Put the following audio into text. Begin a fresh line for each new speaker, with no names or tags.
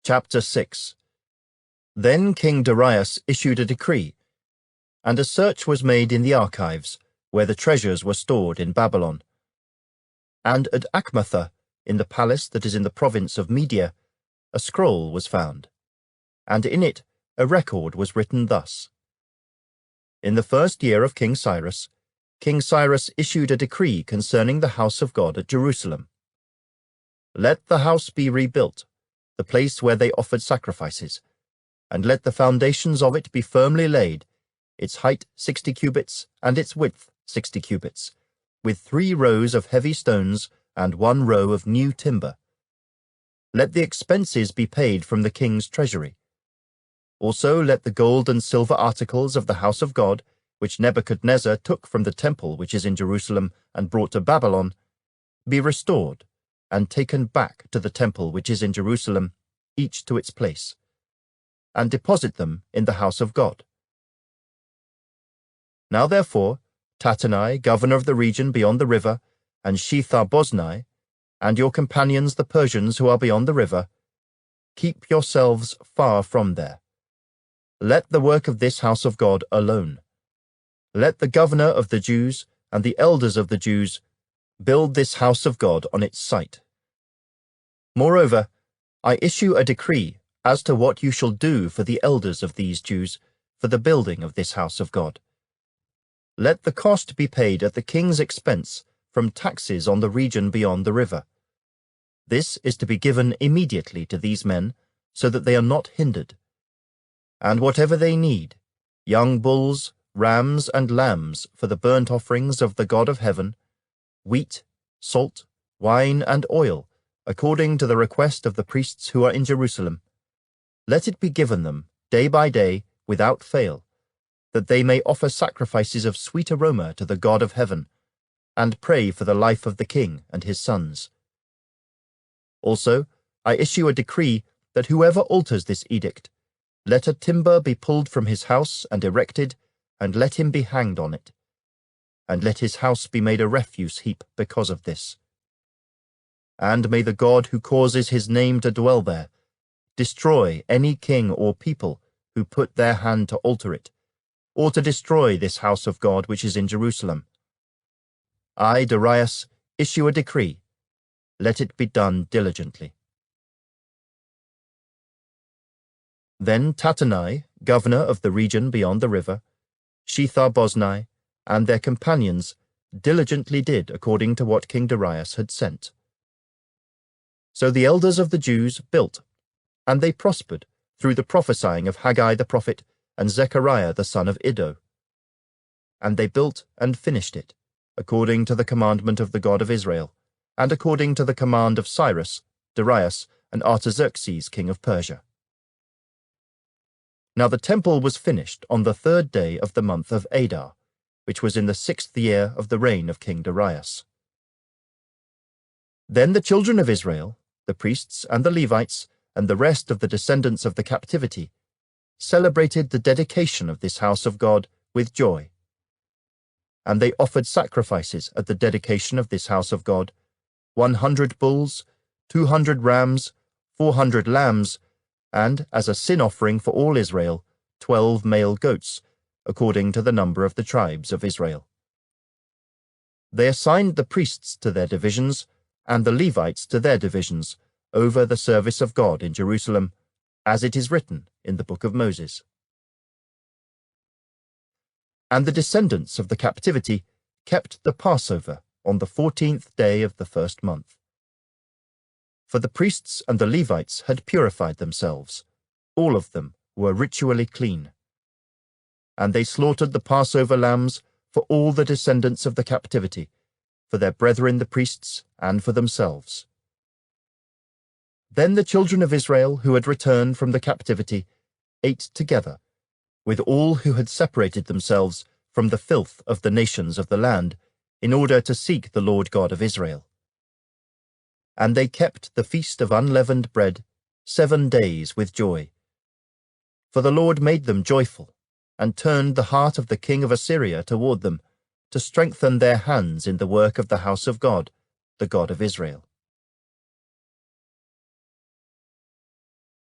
Chapter 6. Then King Darius issued a decree, and a search was made in the archives, where the treasures were stored in Babylon. And at Achmetha, in the palace that is in the province of Media, a scroll was found, and in it a record was written thus. In the first year of King Cyrus issued a decree concerning the house of God at Jerusalem. Let the house be rebuilt, the place where they offered sacrifices, and let the foundations of it be firmly laid, its height 60 cubits and its width 60 cubits, with 3 rows of heavy stones and 1 row of new timber. Let the expenses be paid from the king's treasury. Also let the gold and silver articles of the house of God, which Nebuchadnezzar took from the temple which is in Jerusalem and brought to Babylon, be restored and taken back to the temple which is in Jerusalem, each to its place, and deposit them in the house of God. Now therefore, Tattenai, governor of the region beyond the river, and Shethar-boznai, and your companions the Persians who are beyond the river, keep yourselves far from there. Let the work of this house of God alone. Let the governor of the Jews and the elders of the Jews build this house of God on its site. Moreover, I issue a decree as to what you shall do for the elders of these Jews for the building of this house of God. Let the cost be paid at the king's expense from taxes on the region beyond the river. This is to be given immediately to these men, so that they are not hindered. And whatever they need, young bulls, rams, and lambs for the burnt offerings of the God of heaven, wheat, salt, wine, and oil, according to the request of the priests who are in Jerusalem, let it be given them day by day without fail, that they may offer sacrifices of sweet aroma to the God of heaven, and pray for the life of the king and his sons. Also, I issue a decree that whoever alters this edict, let a timber be pulled from his house and erected, and let him be hanged on it, and let his house be made a refuse heap because of this. And may the God who causes his name to dwell there destroy any king or people who put their hand to alter it, or to destroy this house of God which is in Jerusalem. I, Darius, issue a decree. Let it be done diligently. Then Tattenai, governor of the region beyond the river, Shethar-boznai, and their companions diligently did according to what King Darius had sent. So the elders of the Jews built, and they prospered through the prophesying of Haggai the prophet and Zechariah the son of Iddo. And they built and finished it, according to the commandment of the God of Israel, and according to the command of Cyrus, Darius, and Artaxerxes king of Persia. Now the temple was finished on the 3rd day of the month of Adar, which was in the 6th year of the reign of King Darius. Then the children of Israel, the priests and the Levites, and the rest of the descendants of the captivity, celebrated the dedication of this house of God with joy. And they offered sacrifices at the dedication of this house of God, 100 bulls, 200 rams, 400 lambs, and, as a sin offering for all Israel, 12 male goats, according to the number of the tribes of Israel. They assigned the priests to their divisions, and the Levites to their divisions, over the service of God in Jerusalem, as it is written in the book of Moses. And the descendants of the captivity kept the Passover on the 14th day of the 1st month. For the priests and the Levites had purified themselves, all of them were ritually clean. And they slaughtered the Passover lambs for all the descendants of the captivity, for their brethren the priests, and for themselves. Then the children of Israel who had returned from the captivity ate together with all who had separated themselves from the filth of the nations of the land, in order to seek the Lord God of Israel. And they kept the feast of unleavened bread 7 days with joy. For the Lord made them joyful, and turned the heart of the king of Assyria toward them, to strengthen their hands in the work of the house of God, the God of Israel.